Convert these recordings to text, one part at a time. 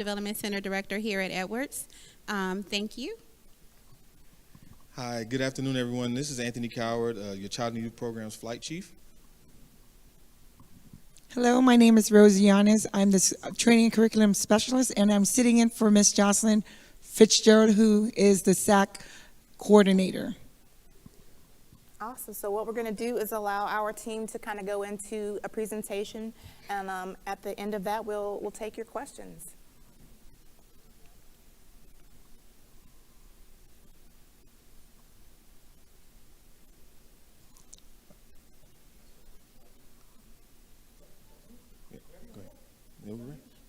Development Center Director here at Edwards. Thank you. Hi, good afternoon, everyone. This is Anthony Coward, your Child and Youth Programs Flight Chief. Hello, my name is Rosie Yanes. I'm the Training and Curriculum Specialist, and I'm sitting in for Miss Jocelyn Fitzgerald, who is the SAC Coordinator. Awesome. So what we're going to do is allow our team to kind of go into a presentation, and at the end of that, we'll take your questions.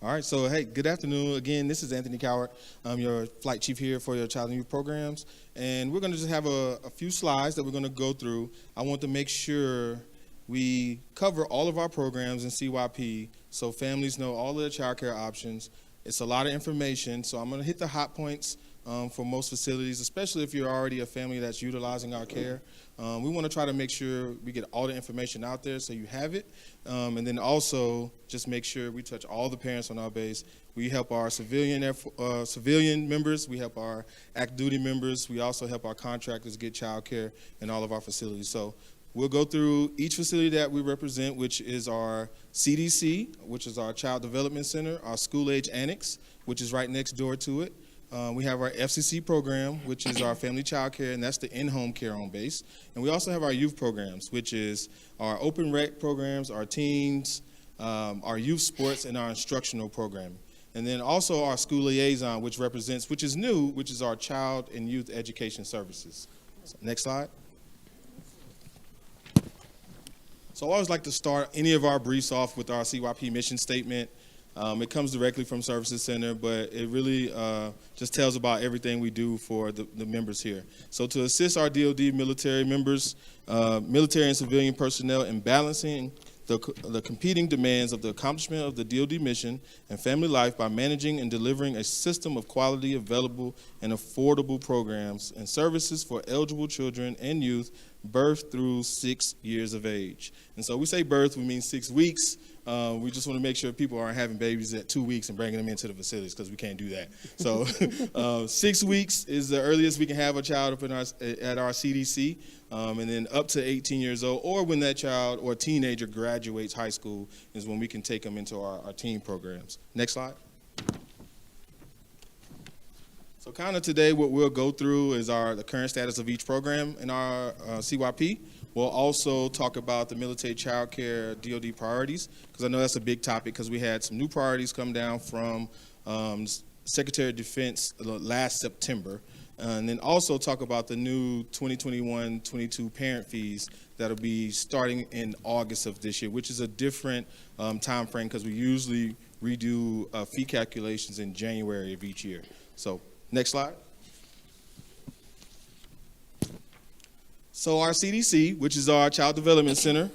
All right, so hey, good afternoon. Again, this is Anthony Coward. I'm your Flight Chief here for your Child and Youth Programs. And we're going to just have a few slides that we're going to go through. I want to make sure we cover all of our programs in CYP so families know all of their child care options. It's a lot of information, so I'm going to hit the hot points for most facilities, especially if you're already a family that's utilizing our care. We want to try to make sure we get all the information out there so you have it. And then also just make sure we touch all the parents on our base. We help our civilian members. We help our active duty members. We also help our contractors get child care in all of our facilities. So we'll go through each facility that we represent, which is our CDC, which is our Child Development Center, our School Age Annex, which is right next door to it. We have our FCC program, which is our family child care, and that's the in-home care on base. And we also have our youth programs, which is our open rec programs, our teens, our youth sports, and our instructional program. And then also our school liaison, which is new, which is our child and youth education services. So, next slide. So I always like to start any of our briefs off with our CYP mission statement. It comes directly from Services Center, but it really just tells about everything we do for the members here. So to assist our DoD military members, military and civilian personnel in balancing the competing demands of the accomplishment of the DoD mission and family life by managing and delivering a system of quality, available, and affordable programs and services for eligible children and youth birth through 6 years of age. And so we say birth, we mean 6 weeks. We just want to make sure people aren't having babies at 2 weeks and bringing them into the facilities, because we can't do that. So 6 weeks is the earliest we can have a child up at our CDC, and then up to 18 years old, or when that child or teenager graduates high school is when we can take them into our teen programs. Next slide. So kind of today what we'll go through is the current status of each program in our CYP. We'll also talk about the military child care DoD priorities, because I know that's a big topic, because we had some new priorities come down from Secretary of Defense last September. And then also talk about the new 2021-22 parent fees that'll be starting in August of this year, which is a different time frame, because we usually redo fee calculations in January of each year. So next slide. So our CDC, which is our Child Development Center,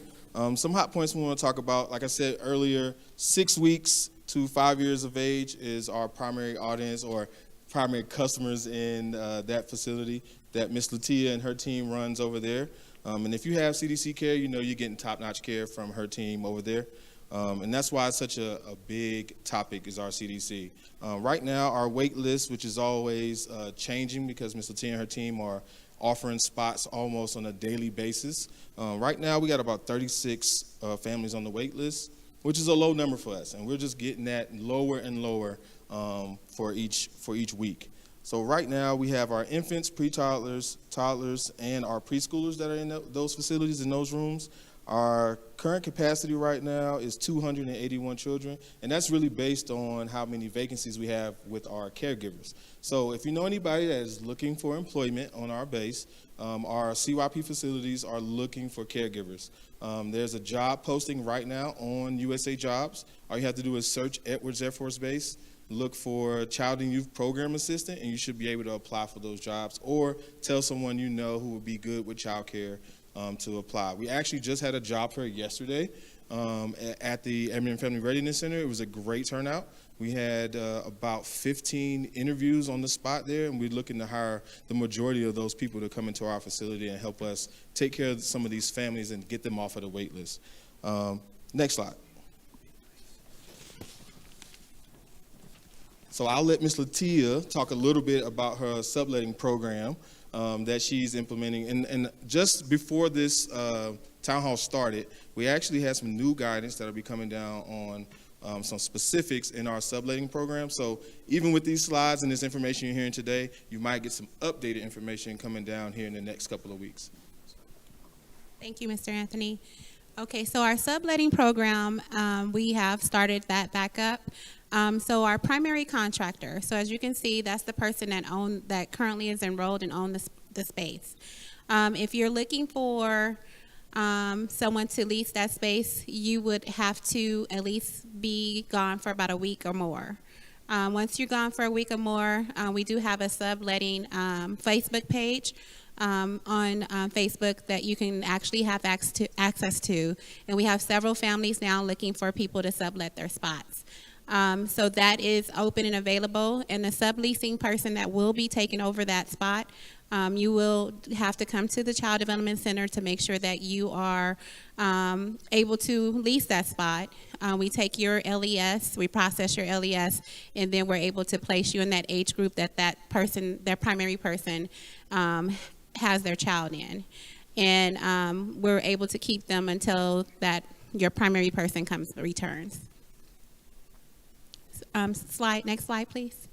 some hot points we want to talk about. Like I said earlier, 6 weeks to 5 years of age is our primary audience or primary customers in that facility that Miss Latia and her team runs over there. And if you have CDC care, you know you're getting top-notch care from her team over there. And that's why it's such a big topic is our CDC. Right now, our wait list, which is always changing because Miss Latia and her team are offering spots almost on a daily basis. Right now, we got about 36 families on the wait list, which is a low number for us, and we're just getting that lower and lower for each week. So right now, we have our infants, pre-toddlers, toddlers, and our preschoolers that are in those facilities, in those rooms. Our current capacity right now is 281 children, and that's really based on how many vacancies we have with our caregivers. So if you know anybody that is looking for employment on our base, our CYP facilities are looking for caregivers. There's a job posting right now on USA Jobs. All you have to do is search Edwards Air Force Base, look for Child and Youth Program Assistant, and you should be able to apply for those jobs, or tell someone you know who would be good with child care to apply. We actually just had a job fair yesterday at the Edmond Family Readiness Center. It was a great turnout. We had about 15 interviews on the spot there, and we're looking to hire the majority of those people to come into our facility and help us take care of some of these families and get them off of the wait list. Next slide. So I'll let Ms. Latia talk a little bit about her subletting program that she's implementing. And just before this town hall started, we actually had some new guidance that'll be coming down on some specifics in our subletting program. So even with these slides and this information you're hearing today, you might get some updated information coming down here in the next couple of weeks. Thank you, Mr. Anthony. Okay, so our subletting program, we have started that back up. So our primary contractor, so as you can see, that's the person that currently is enrolled and own the space. If you're looking for someone to lease that space, you would have to at least be gone for about a week or more. Once you're gone for a week or more, we do have a subletting Facebook page on Facebook that you can actually have access to. And we have several families now looking for people to sublet their spots. So that is open and available. And the subleasing person that will be taking over that spot, you will have to come to the Child Development Center to make sure that you are able to lease that spot. We take your LES, we process your LES, and then we're able to place you in that age group that person, their primary person, has their child in. And we're able to keep them until that your primary person returns. Next slide, please.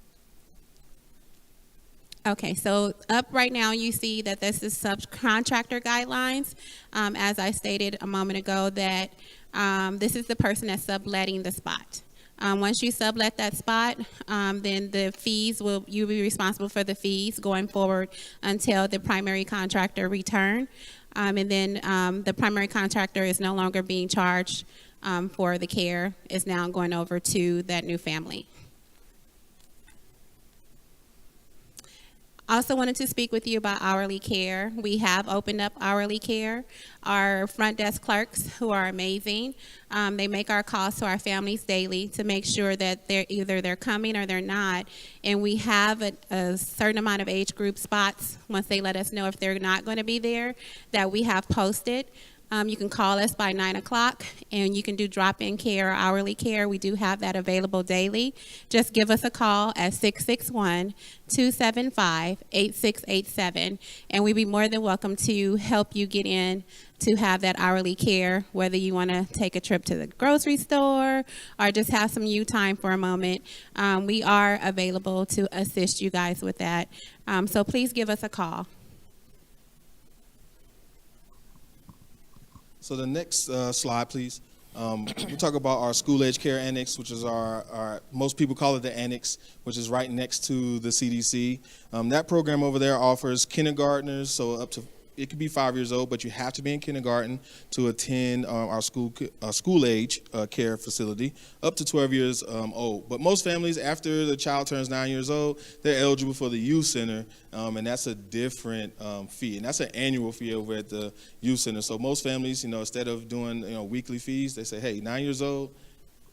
Okay, so up right now you see that this is subcontractor guidelines. As I stated a moment ago, that this is the person that's subletting the spot. Once you sublet that spot, then the fees you'll be responsible for the fees going forward until the primary contractor return. And then the primary contractor is no longer being charged for the care, is now going over to that new family. Also wanted to speak with you about hourly care. We have opened up hourly care. Our front desk clerks, who are amazing, they make our calls to our families daily to make sure that they're coming or they're not. And we have a certain amount of age group spots, once they let us know if they're not going to be there, that we have posted. You can call us by 9 o'clock, and you can do drop-in care or hourly care. We do have that available daily. Just give us a call at 661-275-8687, and we'd be more than welcome to help you get in to have that hourly care, whether you want to take a trip to the grocery store or just have some you time for a moment. We are available to assist you guys with that. So please give us a call. So the next slide, please. We'll talk about our school age care annex, which is our most people call it the annex, which is right next to the CDC. That program over there offers kindergartners, so up to, it could be 5 years old, but you have to be in kindergarten to attend our school age care facility, up to 12 years old. But most families, after the child turns 9 years old, they're eligible for the youth center, and that's a different fee, and that's an annual fee over at the youth center. So most families, instead of doing weekly fees, they say, hey, 9 years old,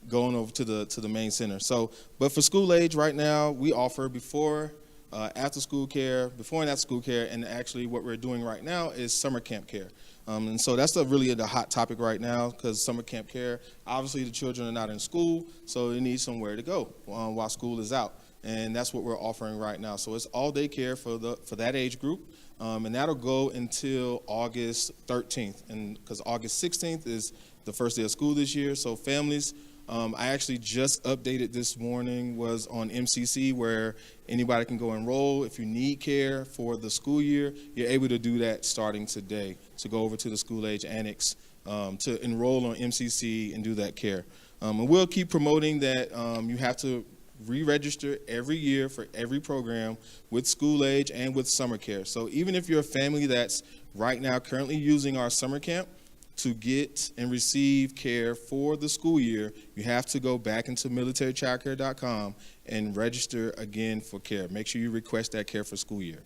going over to the main center. So, but for school age right now, we offer before after school care, before and after school care, and actually what we're doing right now is summer camp care. And so that's really the hot topic right now, because summer camp care, obviously the children are not in school, so they need somewhere to go while school is out. And that's what we're offering right now. So it's all day care for that age group, and that'll go until August 13th, and because August 16th is the first day of school this year. So families, I actually just updated this morning, was on MCC, where anybody can go enroll. If you need care for the school year, you're able to do that starting today, to go over to the school age annex to enroll on MCC and do that care. And we'll keep promoting that. You have to re-register every year for every program with school age and with summer care. So even if you're a family that's right now currently using our summer camp, to get and receive care for the school year, you have to go back into militarychildcare.com and register again for care. Make sure you request that care for school year.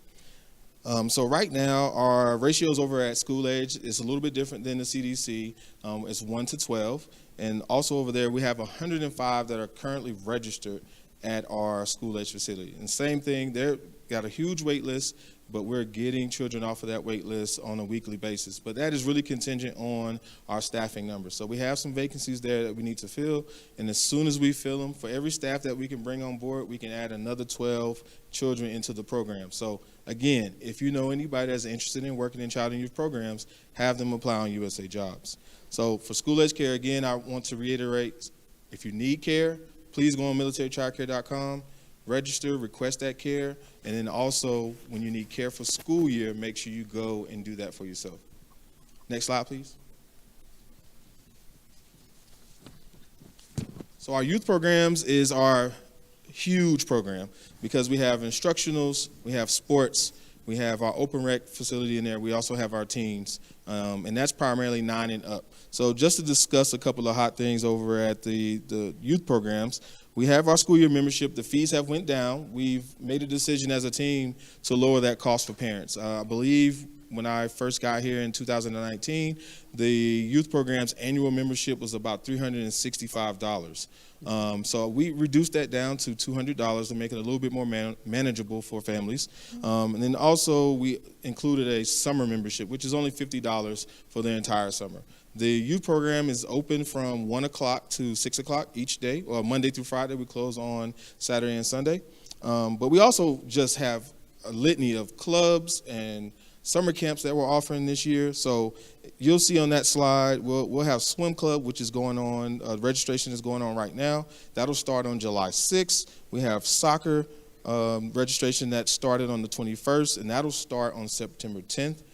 So right now, our ratios over at school age is a little bit different than the CDC. It's 1 to 12. And also over there, we have 105 that are currently registered at our school age facility. And same thing, got a huge wait list, but we're getting children off of that wait list on a weekly basis. But that is really contingent on our staffing numbers. So we have some vacancies there that we need to fill, and as soon as we fill them, for every staff that we can bring on board, we can add another 12 children into the program. So again, if you know anybody that's interested in working in child and youth programs, have them apply on USA Jobs. So for school age care, again, I want to reiterate, if you need care, please go on militarychildcare.com, register, request that care, and then also when you need care for school year, make sure you go and do that for yourself. Next slide, please. So our youth programs is our huge program because we have instructionals, we have sports, we have our open rec facility in there, we also have our teens, and that's primarily 9 and up. So just to discuss a couple of hot things over at the youth programs, we have our school year membership. The fees have went down. We've made a decision as a team to lower that cost for parents. I believe when I first got here in 2019, the youth program's annual membership was about $365. So we reduced that down to $200 to make it a little bit more manageable for families. And then also we included a summer membership, which is only $50 for the entire summer. The youth program is open from 1 o'clock to 6 o'clock each day, or Monday through Friday. We close on Saturday and Sunday. But we also just have a litany of clubs and summer camps that we're offering this year. So you'll see on that slide, we'll have swim club, which is going on. Registration is going on right now. That'll start on July 6th. We have soccer registration that started on the 21st, and that'll start on September 10th.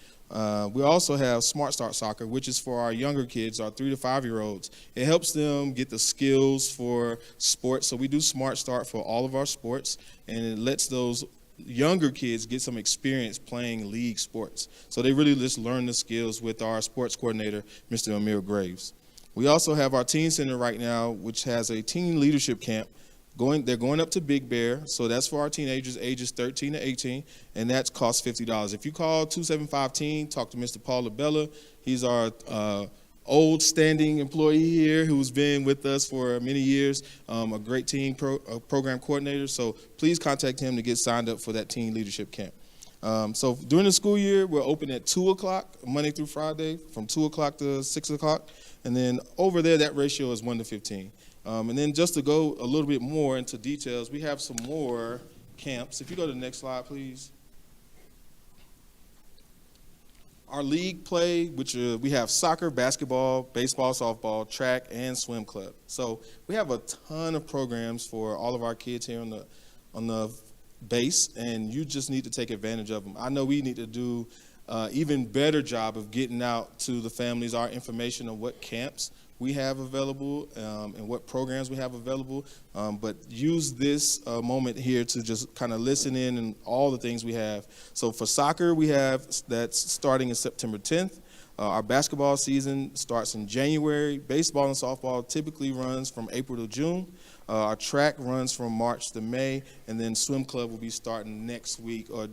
We also have Smart Start Soccer, which is for our younger kids, our 3 to 5-year-olds. It helps them get the skills for sports. So we do Smart Start for all of our sports, and it lets those younger kids get some experience playing league sports. So they really just learn the skills with our sports coordinator, Mr. Amir Graves. We also have our teen center right now, which has a teen leadership camp. They're going up to Big Bear, so that's for our teenagers ages 13 to 18, and that costs $50. If you call 275-TEEN, talk to Mr. Paul LaBella. He's our old standing employee here who's been with us for many years, a great teen program coordinator, so please contact him to get signed up for that teen leadership camp. So during the school year, we're open at 2 o'clock, Monday through Friday, from 2 o'clock to 6 o'clock, and then over there, that ratio is 1 to 15. And then just to go a little bit more into details, we have some more camps. If you go to the next slide, please. Our league play, which we have soccer, basketball, baseball, softball, track, and swim club. So we have a ton of programs for all of our kids here on the base, and you just need to take advantage of them. I know we need to do even better job of getting out to the families our information on what camps we have available and what programs we have available, but use this moment here to just kind of listen in and all the things we have. So for soccer, we have that's starting in September 10th. Our basketball season starts in January. Baseball and softball typically runs from April to June. Our track runs from March to May, and then swim club will be starting next week, or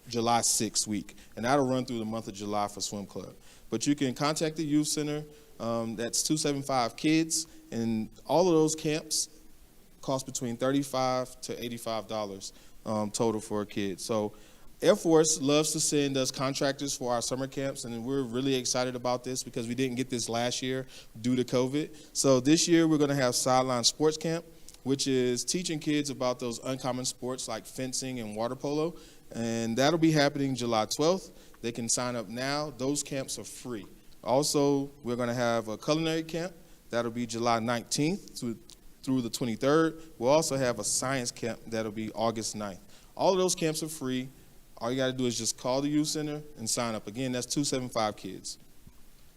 July 6th week, and that'll run through the month of July for swim club. But you can contact the youth center. That's 275 kids, and all of those camps cost between $35 to $85 total for a kid. So Air Force loves to send us contractors for our summer camps, and we're really excited about this because we didn't get this last year due to COVID. So this year we're going to have Sideline Sports Camp, which is teaching kids about those uncommon sports like fencing and water polo, and that'll be happening July 12th. They can sign up now. Those camps are free. Also, we're going to have a culinary camp. That'll be July 19th through the 23rd. We'll also have a science camp. That'll be August 9th. All of those camps are free. All you got to do is just call the youth center and sign up. Again, that's 275 kids.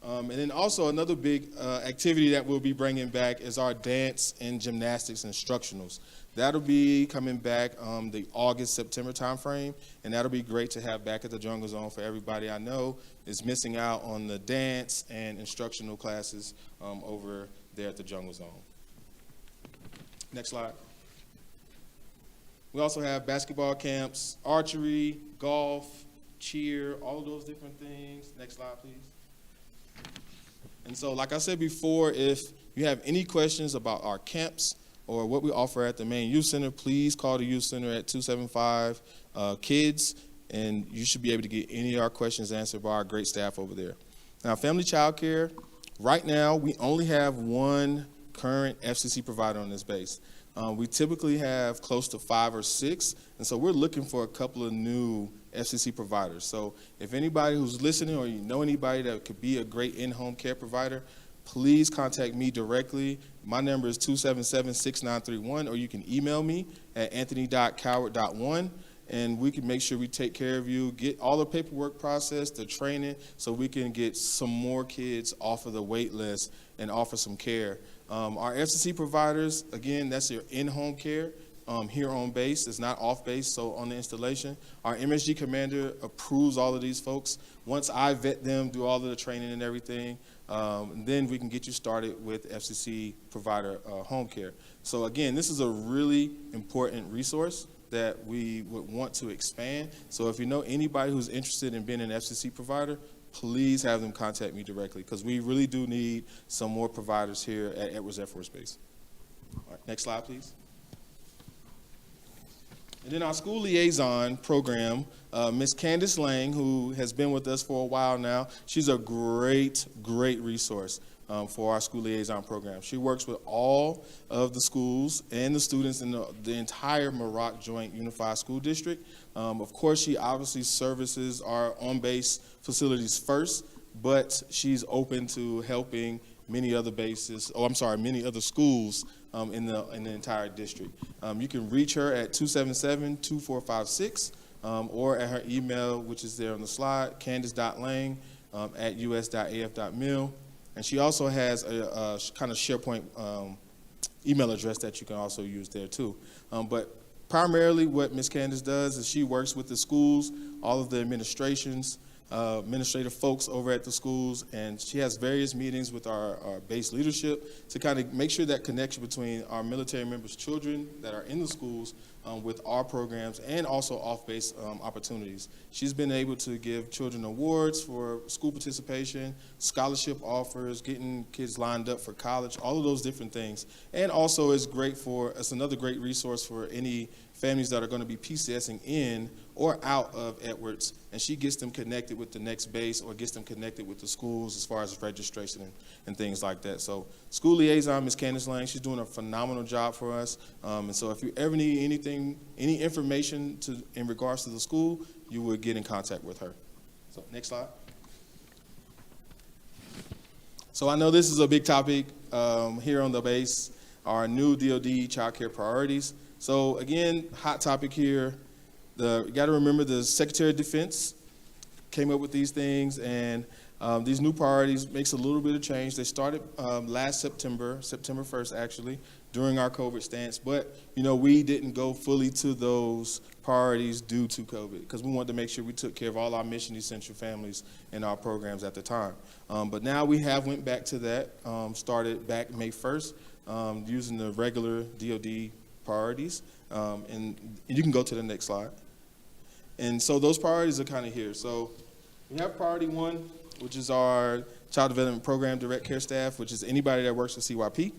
And then also another big activity that we'll be bringing back is our dance and gymnastics instructionals. That'll be coming back the August-September timeframe, and that'll be great to have back at the Jungle Zone for everybody I know is missing out on the dance and instructional classes over there at the Jungle Zone. Next slide. We also have basketball camps, archery, golf, cheer, all of those different things. Next slide, please. And so, like I said before, if you have any questions about our camps, or what we offer at the main youth center, please call the youth center at 275-KIDS, and you should be able to get any of our questions answered by our great staff over there. Now, family child care, right now we only have one current FCC provider on this base. We typically have close to 5 or 6, and so we're looking for a couple of new FCC providers. So if anybody who's listening or you know anybody that could be a great in-home care provider, please contact me directly. My number is 277-6931, or you can email me at anthony.coward.1, and we can make sure we take care of you, get all the paperwork processed, the training, so we can get some more kids off of the wait list and offer some care. Our FCC providers, again, that's your in-home care here on base. It's not off base, so on the installation. Our MSG commander approves all of these folks. Once I vet them, do all of the training and everything, then we can get you started with FCC provider home care. So again, this is a really important resource that we would want to expand. So if you know anybody who's interested in being an FCC provider, please have them contact me directly, because we really do need some more providers here at Edwards Air Force Base. All right, next slide, please. And then our school liaison program, Miss Candace Lang, who has been with us for a while now, she's a great resource for our school liaison program. She works with all of the schools and the students in the entire Maroc Joint Unified School District. Of course, she obviously services our on-base facilities first, but she's open to helping many other many other schools in the entire district. You can reach her at 277-2456 or at her email, which is there on the slide, candace.lang at us.af.mil. And she also has a kind of SharePoint email address that you can also use there too. But primarily what Ms. Candace does is she works with the schools, all of the administrative folks over at the schools, and she has various meetings with our base leadership to kind of make sure that connection between our military members' children that are in the schools with our programs and also off-base opportunities. She's been able to give children awards for school participation, scholarship offers, getting kids lined up for college, all of those different things. And also it's another great resource for any families that are going to be PCSing in or out of Edwards, and she gets them connected with the next base or gets them connected with the schools as far as registration and things like that. So school liaison, Ms. Candace Lang, she's doing a phenomenal job for us. And so if you ever need any information in regards to the school, you would get in contact with her. So next slide. So I know this is a big topic here on the base, our new DoD child care priorities. So again, hot topic here. You got to remember the Secretary of Defense came up with these things, and these new priorities makes a little bit of change. They started last September 1st actually, during our COVID stance, but we didn't go fully to those priorities due to COVID, because we wanted to make sure we took care of all our mission essential families in our programs at the time. But now we have went back to that, started back May 1st, using the regular DoD priorities, and you can go to the next slide. And so those priorities are kind of here. So we have priority 1, which is our Child Development Program Direct Care Staff, which is anybody that works for CYP.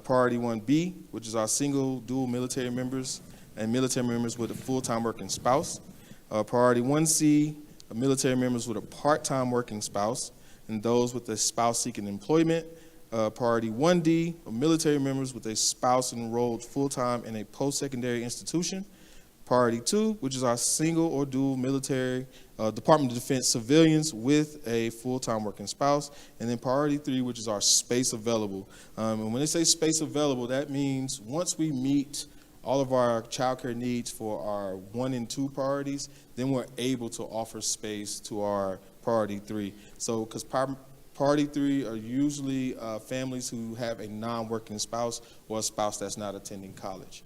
Priority 1B, which is our single dual military members and military members with a full-time working spouse. Priority 1C, military members with a part-time working spouse and those with a spouse seeking employment. Priority 1D, military members with a spouse enrolled full-time in a post-secondary institution. Priority 2, which is our single or dual military Department of Defense civilians with a full-time working spouse. And then priority 3, which is our space available. And when they say space available, that means once we meet all of our child care needs for our 1 and 2 priorities, then we're able to offer space to our priority 3. So, because priority 3 are usually families who have a non-working spouse or a spouse that's not attending college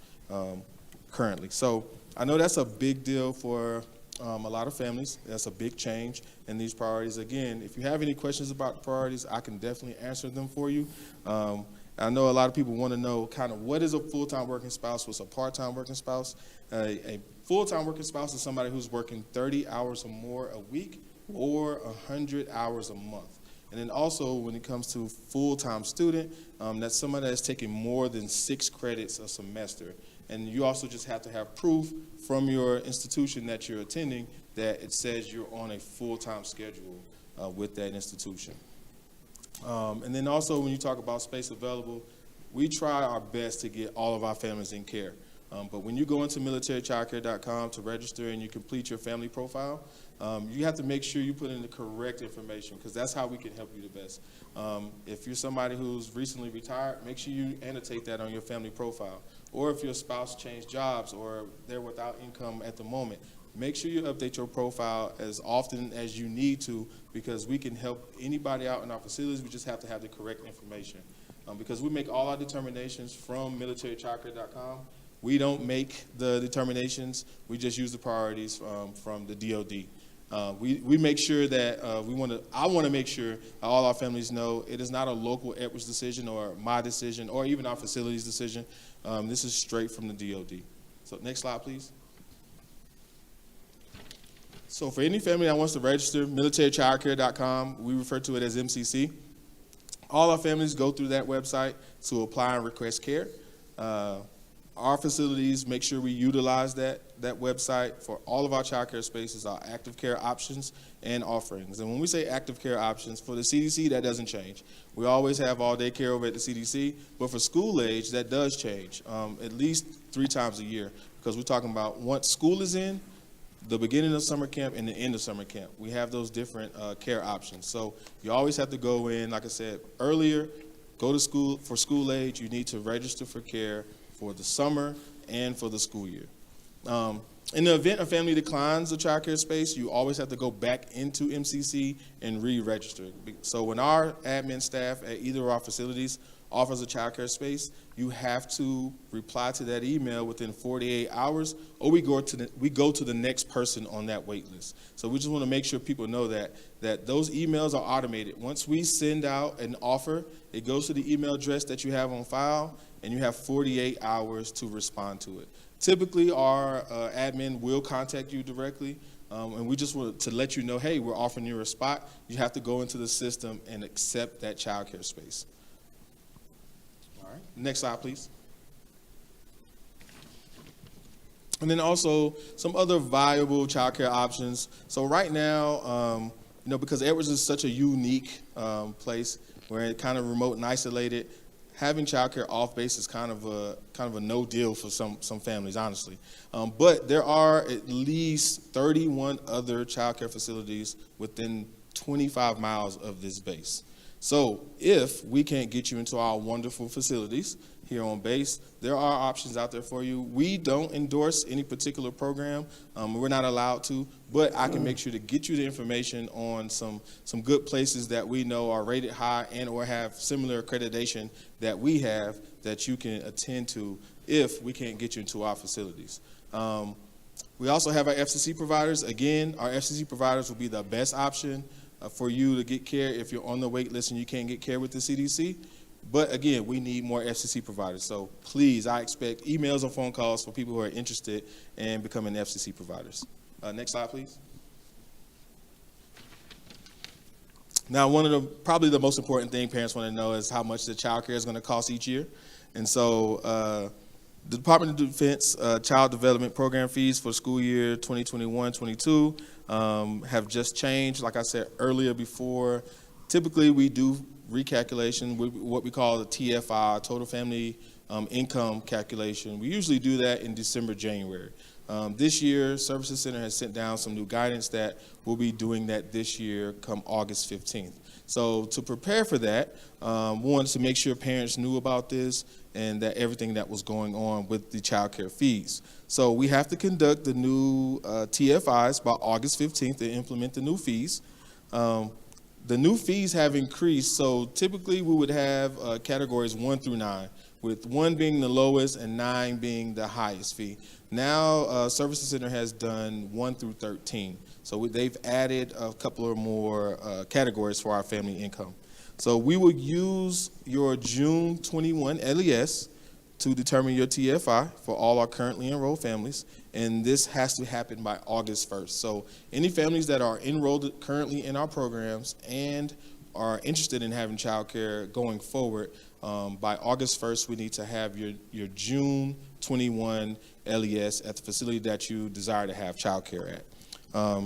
currently. So I know that's a big deal for a lot of families. That's a big change in these priorities. Again, if you have any questions about the priorities, I can definitely answer them for you. I know a lot of people want to know kind of what is a full-time working spouse, what's a part-time working spouse. A full-time working spouse is somebody who's working 30 hours or more a week or 100 hours a month. And then also when it comes to full-time student, that's somebody that's taking more than 6 credits a semester. And you also just have to have proof from your institution that you're attending that it says you're on a full-time schedule with that institution. And then also when you talk about space available, we try our best to get all of our families in care. But when you go into militarychildcare.com to register and you complete your family profile, you have to make sure you put in the correct information, because that's how we can help you the best. If you're somebody who's recently retired, make sure you annotate that on your family profile. Or if your spouse changed jobs or they're without income at the moment, make sure you update your profile as often as you need to, because we can help anybody out in our facilities. We just have to have the correct information. Because we make all our determinations from militarychildcare.com. We don't make the determinations. We just use the priorities from the DOD. We make sure that I want to make sure all our families know it is not a local Edwards decision or my decision or even our facilities decision. This is straight from the DOD. So next slide, please. So for any family that wants to register, militarychildcare.com, we refer to it as MCC. All our families go through that website to apply and request care. Our facilities make sure we utilize that website for all of our child care spaces, our active care options and offerings. And when we say active care options, for the CDC, that doesn't change. We always have all-day care over at the CDC, but for school age, that does change at least 3 times a year, because we're talking about once school is in, the beginning of summer camp and the end of summer camp. We have those different care options. So you always have to go in, like I said earlier, go to school for school age. You need to register for care for the summer and for the school year. In the event a family declines a child care space, you always have to go back into MCC and re-register. So when our admin staff at either of our facilities offers a child care space, you have to reply to that email within 48 hours, or we go to the next person on that wait list. So we just want to make sure people know that those emails are automated. Once we send out an offer, it goes to the email address that you have on file, and you have 48 hours to respond to it. Typically, our admin will contact you directly, and we just want to let you know, hey, we're offering you a spot. You have to go into the system and accept that child care space. All right, next slide, please. And then also some other viable child care options. So right now, because Edwards is such a unique place, where it's kind of remote and isolated, having childcare off base is kind of a no deal for some families, honestly. But there are at least 31 other childcare facilities within 25 miles of this base. So if we can't get you into our wonderful facilities here on base, there are options out there for you. We don't endorse any particular program. We're not allowed to, but I can make sure to get you the information on some good places that we know are rated high and or have similar accreditation that we have that you can attend to if we can't get you into our facilities. We also have our FCC providers. Again, our FCC providers will be the best option for you to get care if you're on the wait list and you can't get care with the CDC. But again, we need more FCC providers. So please, I expect emails or phone calls for people who are interested in becoming FCC providers. Next slide, please. Now, probably the most important thing parents want to know is how much the child care is going to cost each year. And so the Department of Defense Child Development Program fees for school year 2021-22 have just changed. Like I said earlier before, typically we do recalculation, what we call the TFI, Total Family Income Calculation. We usually do that in December, January. This year, Services Center has sent down some new guidance that we'll be doing that this year come August 15th. So to prepare for that, we wanted to make sure parents knew about this and that everything that was going on with the child care fees. So we have to conduct the new TFIs by August 15th to implement the new fees. The new fees have increased, so typically we would have categories 1 through 9, with 1 being the lowest and 9 being the highest fee. Now, Services Center has done 1 through 13, so they've added a couple of more categories for our family income. So we would use your June 21 LES to determine your TFI for all our currently enrolled families, and this has to happen by August 1st. So any families that are enrolled currently in our programs and are interested in having childcare going forward, by August 1st, we need to have your June 21 LES at the facility that you desire to have childcare at.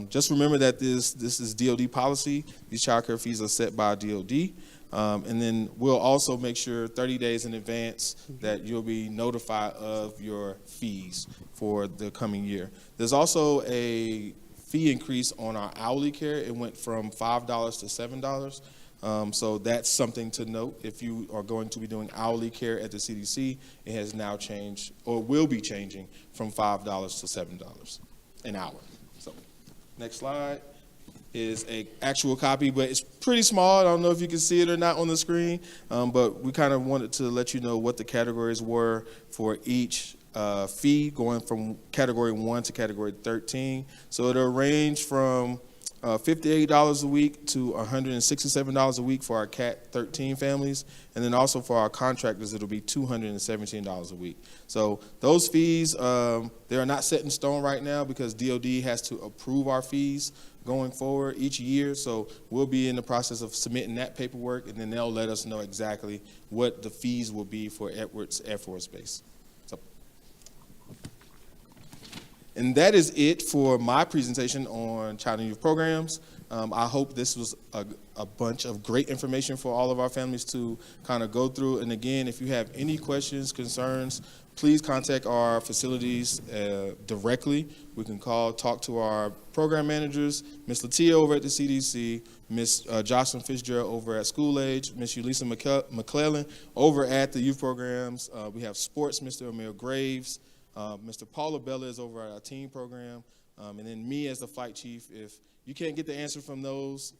Just remember that this is DOD policy. These childcare fees are set by DOD. And then we'll also make sure 30 days in advance that you'll be notified of your fees for the coming year. There's also a fee increase on our hourly care. It went from $5 to $7. So that's something to note. If you are going to be doing hourly care at the CDC, it has now changed, or will be changing, from $5 to $7 an hour. So next slide is a actual copy, but it's pretty small. I don't know if you can see it or not on the screen, but we kind of wanted to let you know what the categories were for each fee, going from category 1 to category 13. So it'll range from $58 a week to $167 a week for our Cat 13 families, and then also for our contractors, it'll be $217 a week. So those fees, they are not set in stone right now because DOD has to approve our fees going forward each year. So we'll be in the process of submitting that paperwork, and then they'll let us know exactly what the fees will be for Edwards Air Force Base. So, and that is it for my presentation on child and youth programs. I hope this was a bunch of great information for all of our families to kind of go through. And again, if you have any questions, concerns, please contact our facilities directly. We can talk to our program managers, Ms. Latia over at the CDC, Ms. Jocelyn Fitzgerald over at School Age, Ms. Ulisa McClellan over at the youth programs. We have sports, Mr. Emil Graves. Mr. Paula Bella is over at our teen program. And then me as the flight chief. If you can't get the answer from those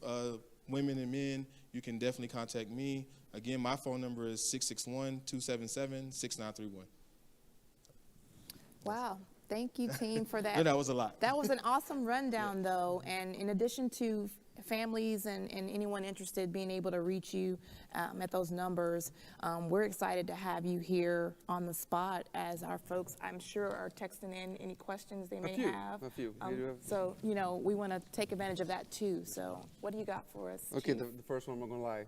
women and men, you can definitely contact me. Again, my phone number is 661-277-6931. Wow. Thank you, team, for that. Yeah, that was a lot. That was an awesome rundown, though. And in addition to families and anyone interested being able to reach you at those numbers, we're excited to have you here on the spot as our folks, I'm sure, are texting in any questions they may have. A few. So, you know, we want to take advantage of that, too. So what do you got for us, Okay, Chief? the first one, I'm not going to lie.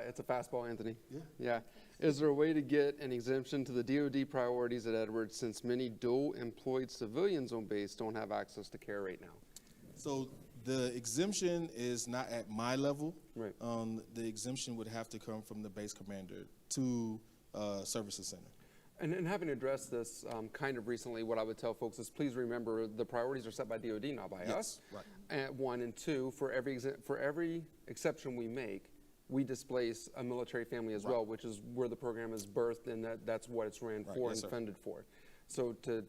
It's a fastball, Anthony. Yeah. Is there a way to get an exemption to the DOD priorities at Edwards since many dual-employed civilians on base don't have access to care right now? So the exemption is not at my level. Right. The exemption would have to come from the base commander to Services Center. And having addressed this kind of recently, what I would tell folks is please remember the priorities are set by DOD, not by us. Right. And one, and two, for every exception we make, we displace a military family as well, which is where the program is birthed, and that's what it's ran for and funded for. So to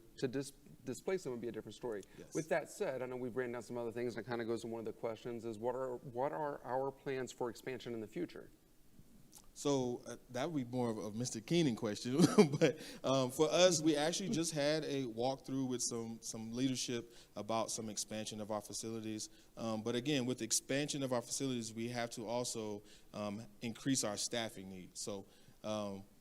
displace them would be a different story. Yes. With that said, I know we've ran down some other things, and it kind of goes to one of the questions is what are our plans for expansion in the future? So that would be more of a Mr. Keenan question, but for us, we actually just had a walkthrough with some leadership about some expansion of our facilities. But again, with the expansion of our facilities, we have to also increase our staffing needs. So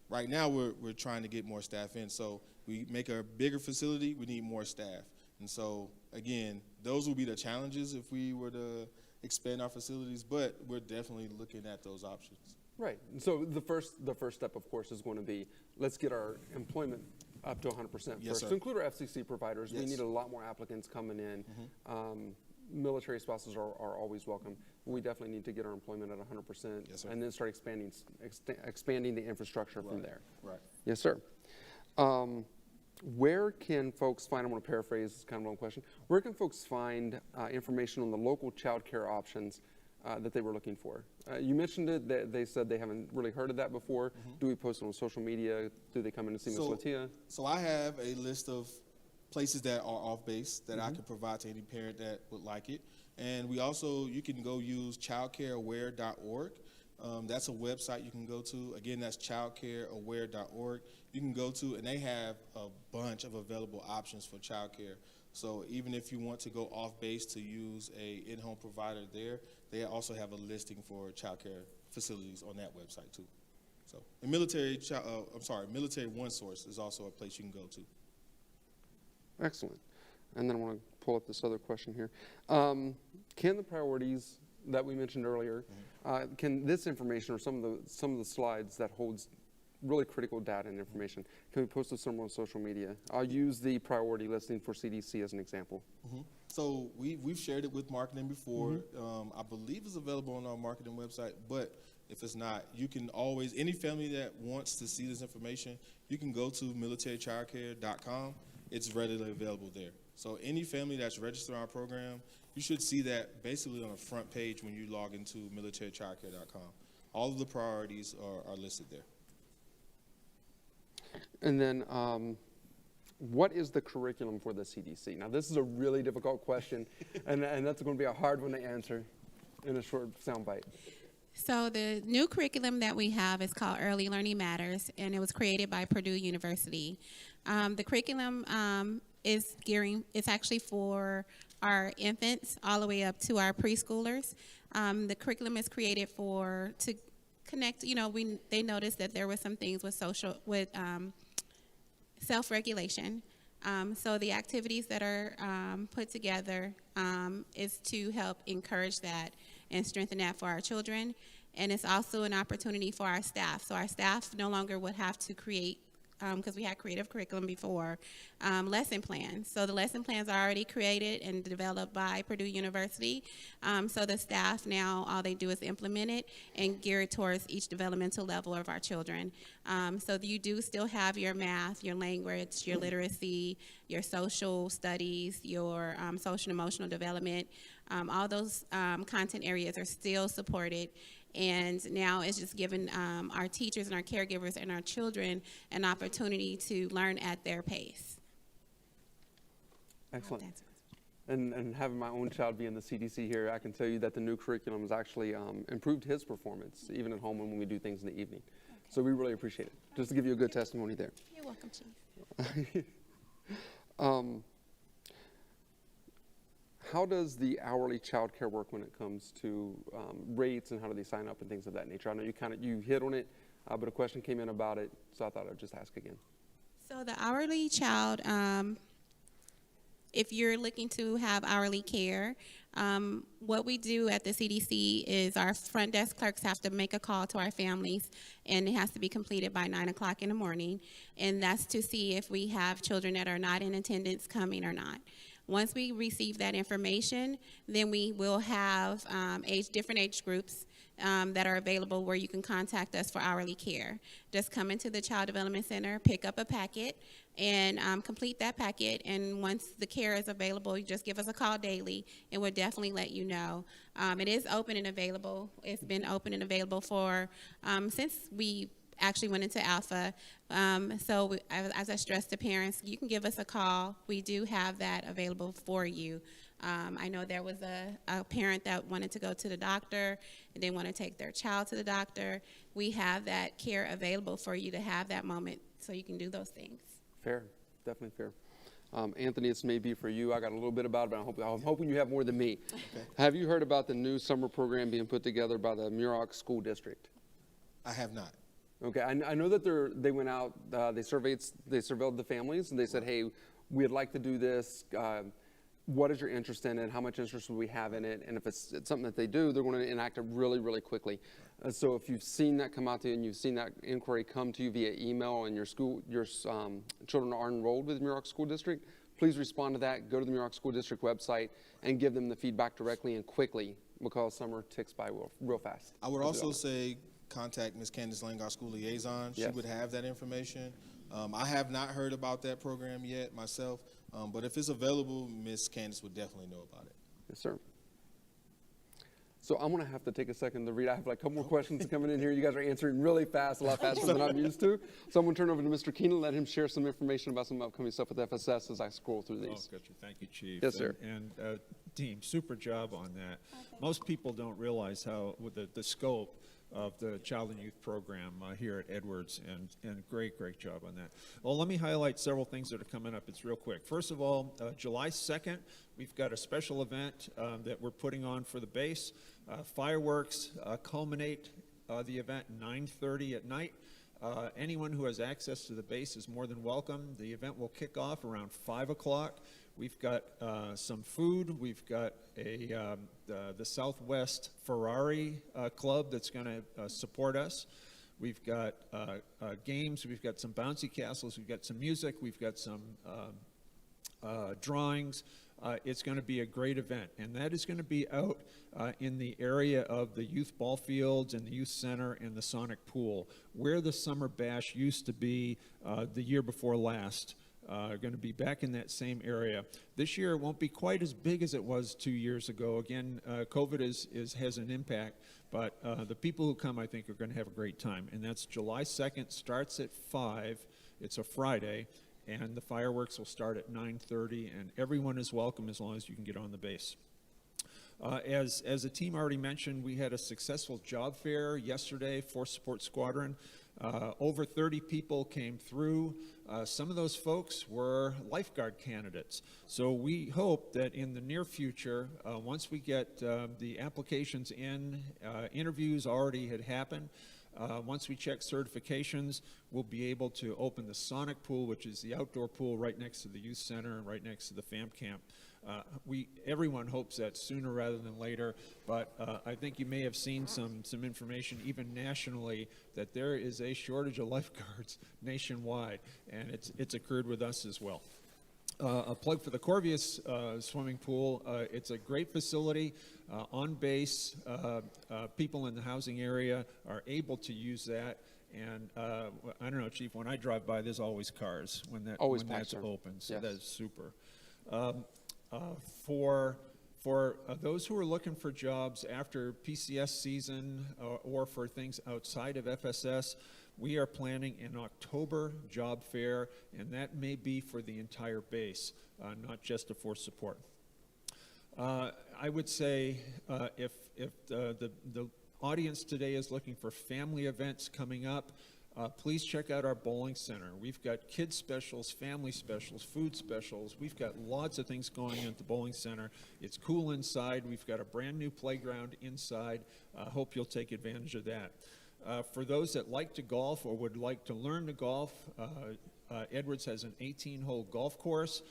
right now, we're trying to get more staff in. So we make a bigger facility, we need more staff. And so again, those will be the challenges if we were to expand our facilities, but we're definitely looking at those options. Right. So the first step, of course, is going to be let's get our employment up to 100% first. Yes, sir. To include our FCC providers, we Yes. need a lot more applicants coming in. Military spouses are always welcome. We definitely need to get our employment at 100%, Yes, sir. and then start expanding the infrastructure from there. Right. Yes, sir. Where can folks find, I'm going to paraphrase, it's kind of a long question. Where can folks find information on the local child care options that they were looking for? You mentioned it, they said they haven't really heard of that before. Do we post it on social media? Do they come in and see Ms. Latia? So I have a list of places that are off base that I can provide to any parent that would like it. And we also, you can go use childcareaware.org. That's a website you can go to. Again, that's childcareaware.org. You can go to, and they have a bunch of available options for childcare. So even if you want to go off base to use a in-home provider there, they also have a listing for childcare facilities on that website too. So, and Military One Source is also a place you can go to. Excellent. And then I want to pull up this other question here. Can the priorities that we mentioned earlier, can this information or some of the slides that holds really critical data and information, can we post this somewhere on social media? I'll use the priority listing for CDC as an example. So we've shared it with marketing before. I believe it's available on our marketing website, but if it's not, you can always, any family that wants to see this information, you can go to militarychildcare.com. It's readily available there. So any family that's registered on our program, you should see that basically on the front page when you log into militarychildcare.com. All of the priorities are listed there. And then, what is the curriculum for the CDC? Now, this is a really difficult question, and that's going to be a hard one to answer in a short soundbite. So the new curriculum that we have is called Early Learning Matters, and it was created by Purdue University. The curriculum it's actually for our infants all the way up to our preschoolers. The curriculum is created to connect. They noticed that there were some things with self-regulation. So the activities that are put together is to help encourage that and strengthen that for our children. And it's also an opportunity for our staff. So our staff no longer would have to create, because we had creative curriculum before, lesson plans. So the lesson plans are already created and developed by Purdue University. So the staff now, all they do is implement it and gear it towards each developmental level of our children. So you do still have your math, your language, your literacy, your social studies, your social and emotional development. All those content areas are still supported. And now it's just giving our teachers and our caregivers and our children an opportunity to learn at their pace. Excellent. And having my own child be in the CDC here, I can tell you that the new curriculum has actually improved his performance, even at home when we do things in the evening. Okay. So we really appreciate it. Just to give you a good testimony there. You're welcome, Chief. How does the hourly child care work when it comes to rates, and how do they sign up and things of that nature? I know you hit on it, but a question came in about it, so I thought I'd just ask again. So the hourly child, if you're looking to have hourly care, what we do at the CDC is our front desk clerks have to make a call to our families, and it has to be completed by 9 o'clock in the morning, and that's to see if we have children that are not in attendance coming or not. Once we receive that information, then we will have different age groups that are available where you can contact us for hourly care. Just come into the Child Development Center, pick up a packet, and complete that packet. And once the care is available, you just give us a call daily, and we'll definitely let you know. It is open and available. It's been open and available for since we actually went into alpha. So as I stressed to parents, you can give us a call. We do have that available for you. I know there was a parent that wanted to go to the doctor and they want to take their child to the doctor. We have that care available for you to have that moment so you can do those things. Fair, definitely fair. Anthony, this may be for you. I got a little bit about it, but I'm hoping you have more than me. Okay. Have you heard about the new summer program being put together by the Muroc School District? I have not. Okay, I know that they went out, they surveyed the families, and they said, hey, we'd like to do this. What is your interest in it? How much interest would we have in it? And if it's something that they do, they're going to enact it really, really quickly. So if you've seen that come out to you and you've seen that inquiry come to you via email and your children are enrolled with the Muroc School District, please respond to that. Go to the Muroc School District website and give them the feedback directly and quickly, because summer ticks by real fast. I would also say contact Ms. Candace Lang, our school liaison. She Yes. would have that information. I have not heard about that program yet myself, but if it's available, Ms. Candace would definitely know about it. Yes, sir. So I'm going to have to take a second to read. I have like a couple more questions coming in here. You guys are answering really fast, a lot faster than I'm used to. So I'm going to turn over to Mr. Keenan, let him share some information about some upcoming stuff with FSS as I scroll through these. Oh, gotcha. Thank you, Chief. Yes, sir. And team, super job on that. Most people don't realize how with the scope of the Child and Youth Program here at Edwards, and great job on that. Well, let me highlight several things that are coming up. It's real quick. First of all, July 2nd, we've got a special event that we're putting on for the base. Fireworks culminate the event 9:30 at night. Anyone who has access to the base is more than welcome. The event will kick off around 5 o'clock. We've got some food. We've got the Southwest Ferrari Club that's going to support us. We've got games. We've got some bouncy castles. We've got some music. We've got some drawings. It's going to be a great event, and that is going to be out in the area of the youth ball fields and the youth center and the Sonic pool, where the summer bash used to be the year before last. Going to be back in that same area. This year it won't be quite as big as it was 2 years ago. Again, COVID has an impact, but the people who come, I think, are going to have a great time. And that's July 2nd, starts at 5. It's a Friday, and the fireworks will start at 9:30, and everyone is welcome as long as you can get on the base. As the team already mentioned, we had a successful job fair yesterday for Support Squadron. Over 30 people came through. Some of those folks were lifeguard candidates. So we hope that in the near future, once we get the applications in, interviews already had happened. Once we check certifications, we'll be able to open the Sonic pool, which is the outdoor pool right next to the youth center and right next to the fam camp. Everyone hopes that sooner rather than later, but I think you may have seen some information even nationally that there is a shortage of lifeguards nationwide, and it's occurred with us as well. A plug for the Corvius swimming pool. It's a great facility on base. People in the housing area are able to use that. And I don't know, Chief, when I drive by, there's always cars when that's open, so Yes. that's super. For those who are looking for jobs after PCS season or for things outside of FSS, we are planning an October job fair, and that may be for the entire base, not just a force support. I would say if the audience today is looking for family events coming up, please check out our bowling center. We've got kids specials, family specials, food specials. We've got lots of things going on at the bowling center. It's cool inside. We've got a brand new playground inside. Hope you'll take advantage of that. For those that like to golf or would like to learn to golf, Edwards has an 18-hole golf course,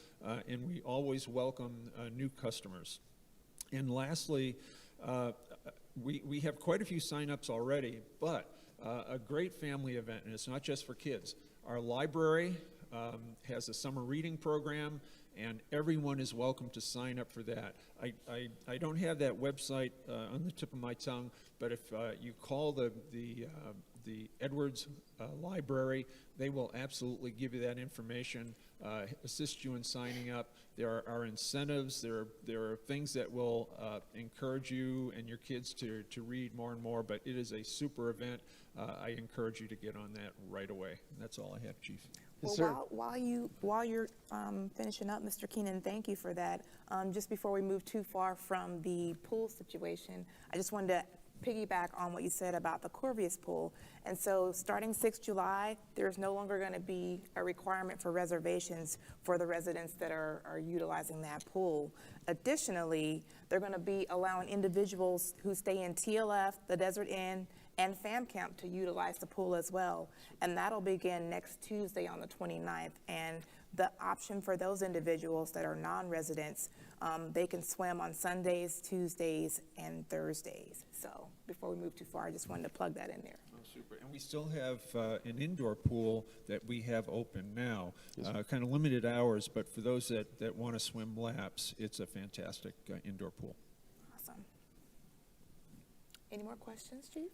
and we always welcome new customers. And lastly, we have quite a few sign-ups already, but a great family event, and it's not just for kids. Our library has a summer reading program, and everyone is welcome to sign up for that. I don't have that website on the tip of my tongue, but if you call the Edwards library, they will absolutely give you that information, assist you in signing up. There are incentives. There are things that will encourage you and your kids to read more and more, but it is a super event. I encourage you to get on that right away. And that's all I have, Chief. Yes, Well, sir. while you're finishing up, Mr. Keenan, thank you for that. Just before we move too far from the pool situation, I just wanted to piggyback on what you said about the Corvius pool. And so starting 6 July, there's no longer going to be a requirement for reservations for the residents that are utilizing that pool. Additionally, they're going to be allowing individuals who stay in TLF, the Desert Inn, and Fam Camp to utilize the pool as well. And that'll begin next Tuesday on the 29th. And the option for those individuals that are non-residents, they can swim on Sundays, Tuesdays, and Thursdays. So before we move too far, I just wanted to plug that in there. Oh, super. And we still have an indoor pool that we have open now, kind of limited hours, but for those that want to swim laps, it's a fantastic indoor pool. Awesome. Any more questions, Chief?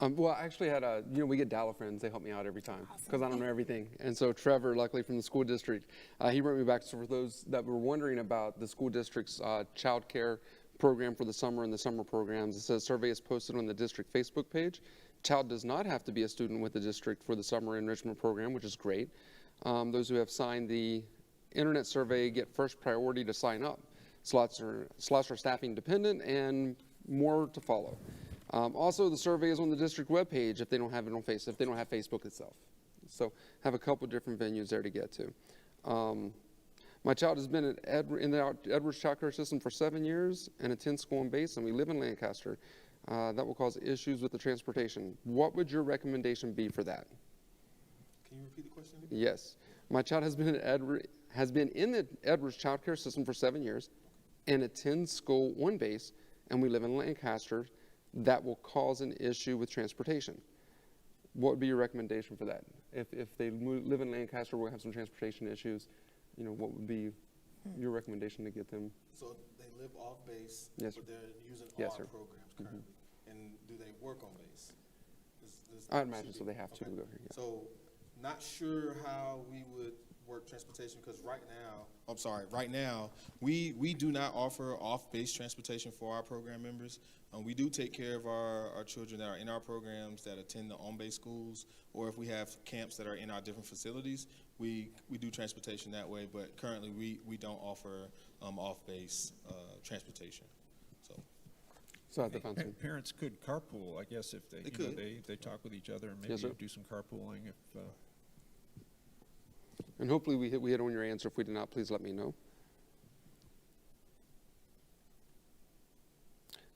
Well, I actually had we get Dallas friends. They help me out every time because I don't know everything. And so Trevor, luckily from the school district, he brought me back. So for those that were wondering about the school district's child care program for the summer and the summer programs, it says survey is posted on the district Facebook page. Child does not have to be a student with the district for the summer enrichment program, which is great. Those who have signed the internet survey get first priority to sign up. Slots are staffing dependent and more to follow. Also, the survey is on the district webpage if they don't have it on if they don't have Facebook itself. So have a couple different venues there to get to. My child has been in the Edwards Child Care System for 7 years and attends school on base, and we live in Lancaster. That will cause issues with the transportation. What would your recommendation be for that? Can you repeat the question? Yes. My child has been has been in the Edwards child care system for 7 years and attends school on base, and we live in Lancaster, that will cause an issue with transportation. What would be your recommendation for that? If they live in Lancaster, we'll have some transportation issues, you know, what would be your recommendation to get them? So they live off base, Yes, but sir. they're using Yes, our sir. programs currently. And do they work on base? I'd imagine so, they have to go here, yeah. So not sure how we would work transportation, because right now, we do not offer off-base transportation for our program members. We do take care of our children that are in our programs that attend the on-base schools, or if we have camps that are in our different facilities, we do transportation that way, but currently we don't offer off-base transportation. So at the fountain. Parents could carpool, I guess, if they, They you know, could. they talk with each other and Yes, maybe sir. do some carpooling if, And hopefully we hit on your answer. If we did not, please let me know.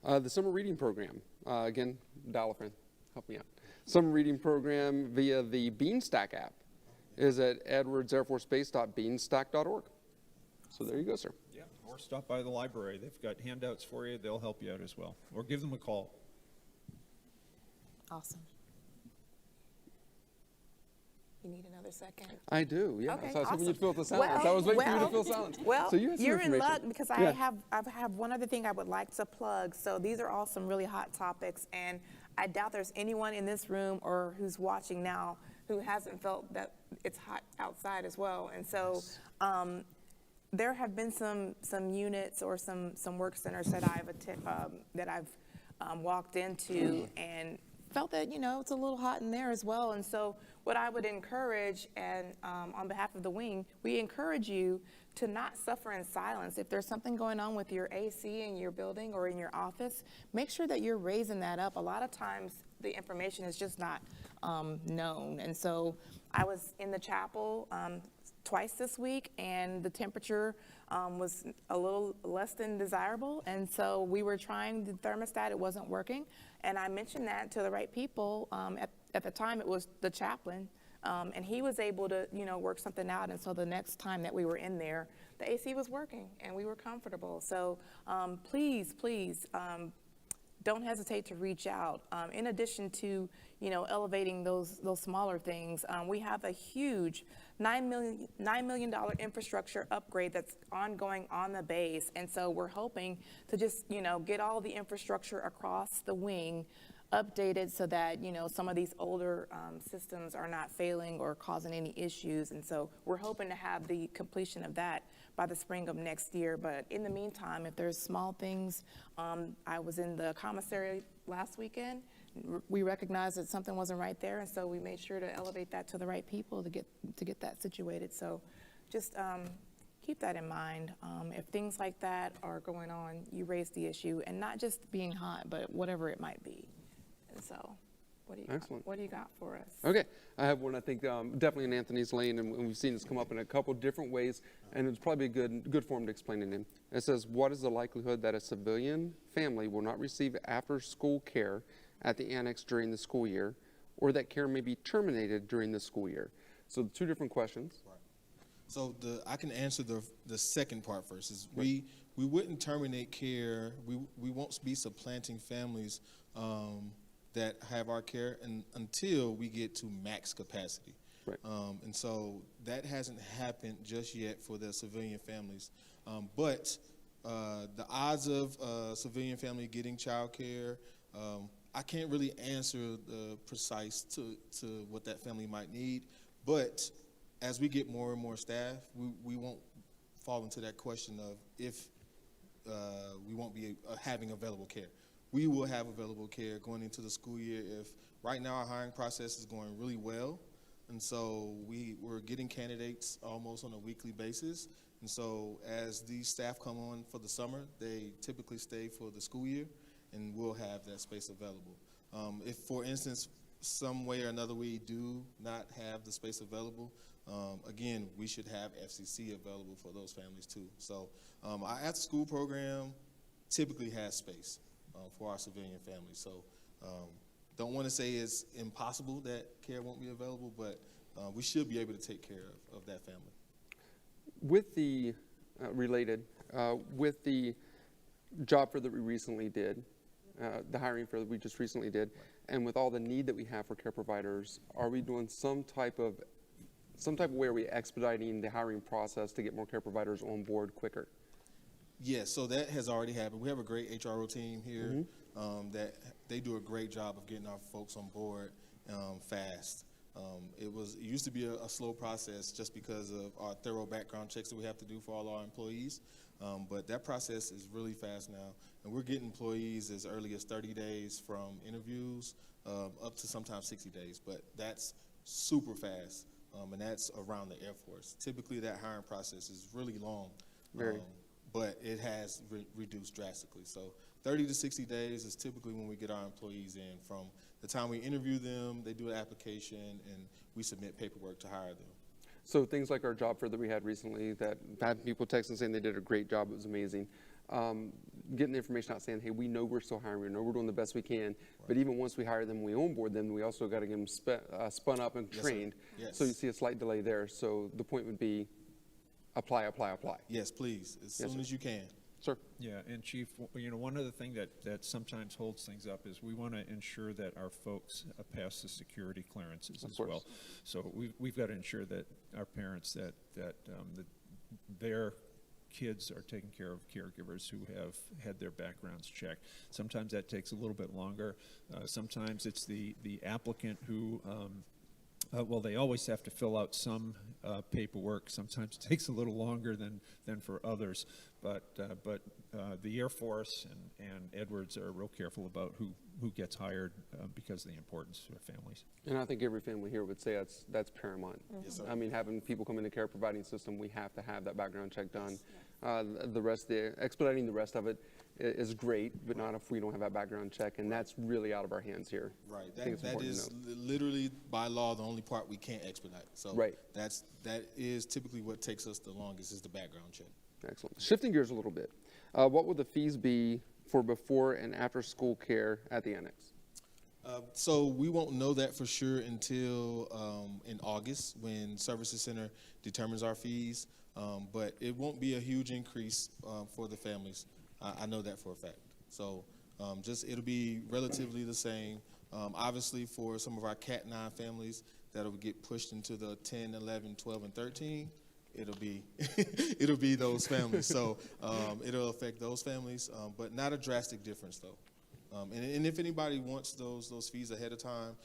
The summer reading program, again, dial a friend, help me out. Summer reading program via the Beanstack app is at edwardsairforcebase.beanstack.org. So there you go, sir. yeah, or stop by the library. They've got handouts for you. They'll help you out as well. Or give them a call. Awesome. You need another second? I do, yeah. Okay, So I was hoping awesome. you'd fill the silence. I was waiting for you to fill silence. Well, So you have some you're in information. luck because Yeah. I have one other thing I would like to plug. So these are all some really hot topics, and I doubt there's anyone in this room or who's watching now who hasn't felt that it's hot outside as well. And so there have been some units or some work centers that I've walked into and felt that, you know, it's a little hot in there as well. And so what I would encourage, and on behalf of the wing, we encourage you to not suffer in silence. If there's something going on with your AC in your building or in your office, make sure that you're raising that up. A lot of times the information is just not known. And so I was in the chapel twice this week, and the temperature was a little less than desirable, and so we were trying the thermostat. It wasn't working, and I mentioned that to the right people. At the time, it was the chaplain, and he was able to, you know, work something out, and so the next time that we were in there, the AC was working, and we were comfortable. So please, don't hesitate to reach out. In addition to, you know, elevating those smaller things, we have a huge $9 million infrastructure upgrade that's ongoing on the base. And so we're hoping to just, you know, get all the infrastructure across the wing updated so that, you know, some of these older systems are not failing or causing any issues. And so we're hoping to have the completion of that by the spring of next year. But in the meantime, if there's small things, I was in the commissary last weekend. We recognized that something wasn't right there, and so we made sure to elevate that to the right people to get that situated. So just keep that in mind. If things like that are going on, you raise the issue, and not just being hot, but whatever it might be. And so what do you Excellent. got? What do you got for us? Okay, I have one I think definitely in Anthony's lane, and we've seen this come up in a couple different ways, and it's probably a good form to explain it in. It says, what is the likelihood that a civilian family will not receive after-school care at the annex during the school year, or that care may be terminated during the school year? So two different questions. Right. So I can answer the second part first. Is we wouldn't terminate care. We won't be supplanting families that have our care until we get to max capacity. Right. And so that hasn't happened just yet for the civilian families. But the odds of a civilian family getting child care, I can't really answer the precise to what that family might need. But as we get more and more staff, we won't fall into that question of if we won't be having available care. We will have available care going into the school year. If right now our hiring process is going really well, and so we're getting candidates almost on a weekly basis. And so as these staff come on for the summer, they typically stay for the school year, and we'll have that space available. If, for instance, some way or another we do not have the space available, again, we should have FCC available for those families too. So our after-school program typically has space for our civilian families. So don't want to say it's impossible that care won't be available, but we should be able to take care of that family. With the with the job fair that we recently did, the hiring fair that we just recently did, and with all the need that we have for care providers, are we doing some type of way are we expediting the hiring process to get more care providers on board quicker? Yes, so that has already happened. We have a great HRO team here that they do a great job of getting our folks on board fast. It used to be a slow process just because of our thorough background checks that we have to do for all our employees. But that process is really fast now, and we're getting employees as early as 30 days from interviews up to sometimes 60 days. But that's super fast, and that's around the Air Force. Typically, that hiring process is really long, but it has reduced drastically. So 30 to 60 days is typically when we get our employees in. From the time we interview them, they do an application, and we submit paperwork to hire them. So things like our job fair that we had recently, that had people texting saying they did a great job, it was amazing. Getting the information out saying, hey, we know we're still hiring, we know we're doing the best we can, but even once we hire them, we onboard them, we also got to get them spun up and trained. Yes. So you see a slight delay there. So the point would be apply, apply, apply. Yes, please, as soon as you can. Sir? Yeah, and Chief, one other thing that sometimes holds things up is we want to ensure that our folks pass the security clearances as well. So we've got to ensure that our parents, that their kids are taken care of caregivers who have had their backgrounds checked. Sometimes that takes a little bit longer. Sometimes it's the applicant who well, they always have to fill out some paperwork. Sometimes it takes a little longer than for others. But the Air Force and Edwards are real careful about who gets hired because of the importance to their families. And I think every family here would say that's paramount. Yes, sir. I mean, having people come in the care providing system, we have to have that background check done. Expediting the rest of it is great, but not if we don't have that background check, and that's really out of our hands here. Right. I think it's That important is to note. literally by law the only part we can't expedite. So that is typically what takes us the longest is the background check. Excellent. Shifting gears a little bit, what would the fees be for before and after school care at the annex? So we won't know that for sure until in August when Services Center determines our fees, but it won't be a huge increase for the families. I know that for a fact. So it'll be relatively the same. Obviously for some of our Cat 9 families that'll get pushed into the 10, 11, 12, and 13, it'll be those families. So it'll affect those families, but not a drastic difference though. And if anybody wants those fees ahead of time,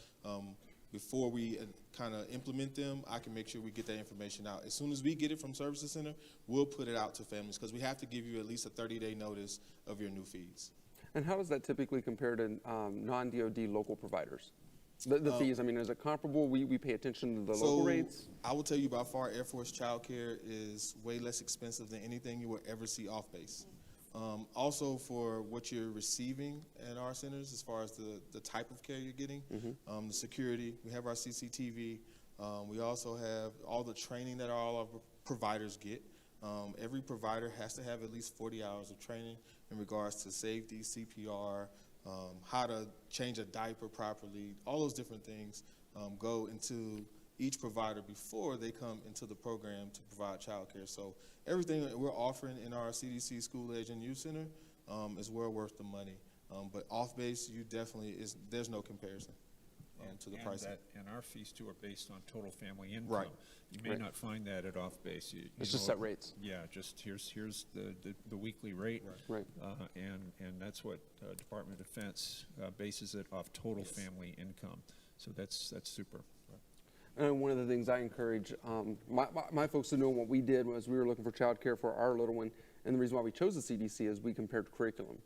before we kind of implement them, I can make sure we get that information out. As soon as we get it from Services Center, we'll put it out to families because we have to give you at least a 30-day notice of your new fees. And how does that typically compare to non-DOD local providers? The fees, I mean, is it comparable? We pay attention to the local rates? I will tell you by far Air Force child care is way less expensive than anything you will ever see off base. Also for what you're receiving at our centers as far as the type of care you're getting, the security, we have our CCTV, we also have all the training that all of our providers get. Every provider has to have at least 40 hours of training in regards to safety, CPR, how to change a diaper properly, all those different things go into each provider before they come into the program to provide child care. So everything that we're offering in our CDC School Age and Youth Center is well worth the money. But off base, there's no comparison to the pricing. And our fees too are based on total family income. Right. You may not find that at off base. It's just set rates. Yeah, just here's the weekly rate. Right. And that's what Department of Defense bases it off total family income. So that's super. And one of the things I encourage my folks to know what we did was we were looking for child care for our little one, and the reason why we chose the CDC is we compared curriculum.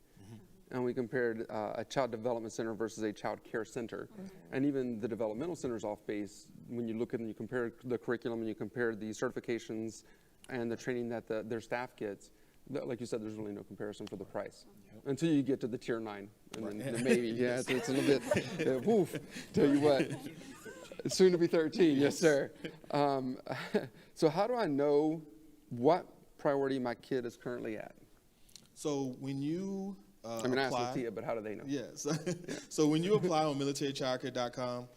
And we compared a child development center versus a child care center. And even the developmental centers off base, when you look at and you compare the curriculum and you compare the certifications and the training that their staff gets, like you said, there's really no comparison for the price. Until you get to the tier 9. And then maybe, it's a little bit, woof, tell you what. It's soon to be 13, yes, sir. So how do I know what priority my kid is currently at? So when you I mean, I asked Latia, but how do they know? Yes. So when you apply on militarychildcare.com,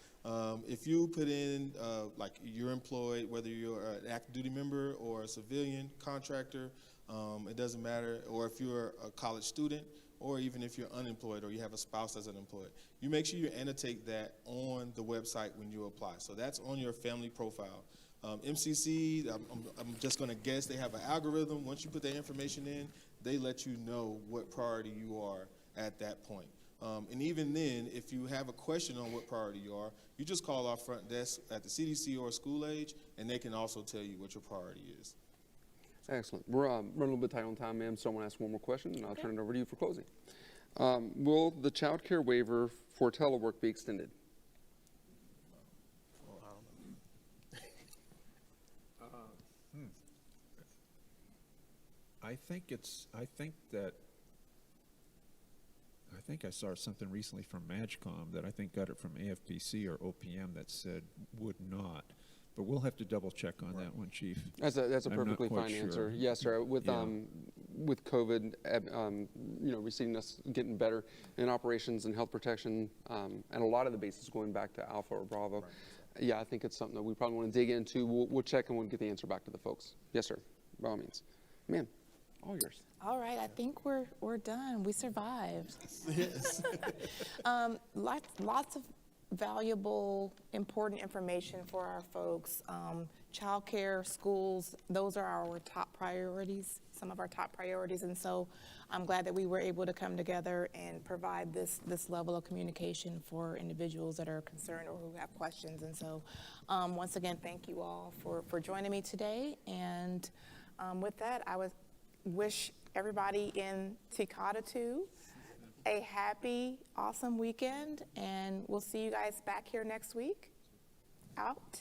If you put in, like you're employed, whether you're an active duty member or a civilian contractor, it doesn't matter, or if you're a college student, or even if you're unemployed or you have a spouse that's unemployed, you make sure you annotate that on the website when you apply. So that's on your family profile. MCC, I'm just going to guess they have an algorithm. Once you put that information in, they let you know what priority you are at that point. And even then, if you have a question on what priority you are, you just call our front desk at the CDC or school age, and they can also tell you what your priority is. Excellent. We're running a little bit tight on time, ma'am, so I want to ask one more question, and I'll turn it over to you for closing. Will the child care waiver for telework be extended? I think I saw something recently from MAGCOM that I think got it from AFPC or OPM that said would not. But we'll have to double check on that one, Chief. That's a I'm not perfectly quite fine sure. answer. Yes, sir. With COVID, receding us getting better in operations and health protection, and a lot of the bases going back to Alpha or Bravo. Right. Yeah, I think it's something that we probably want to dig into. We'll check and we'll get the answer back to the folks. Yes, sir. By all means, ma'am. All yours. All right, I think we're done. We survived. Yes. Lots of valuable, important information for our folks. Childcare, schools, those are our top priorities, some of our top priorities. And so I'm glad that we were able to come together and provide this level of communication for individuals that are concerned or who have questions. And so once again, thank you all for joining me today. And with that, I would wish everybody in Tikatatu a happy, awesome weekend, and we'll see you guys back here next week. Out.